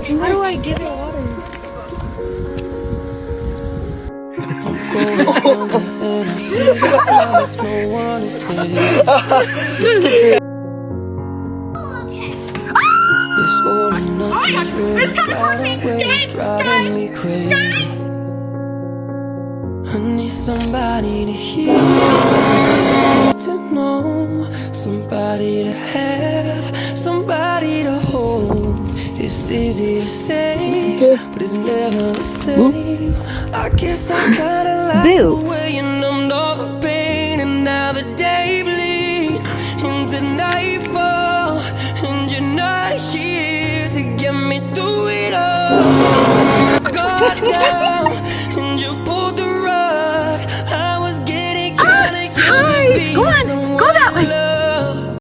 How do I give it water? It's coming towards me! Driving me crazy. I need somebody to hear, somebody to know, somebody to have, somebody to hold. It's easy to say, but it's never the same. I guess I kinda like the way you numbed all the pain, and now the day bleeds into nightfall, and you're not here to get me through it all. God down,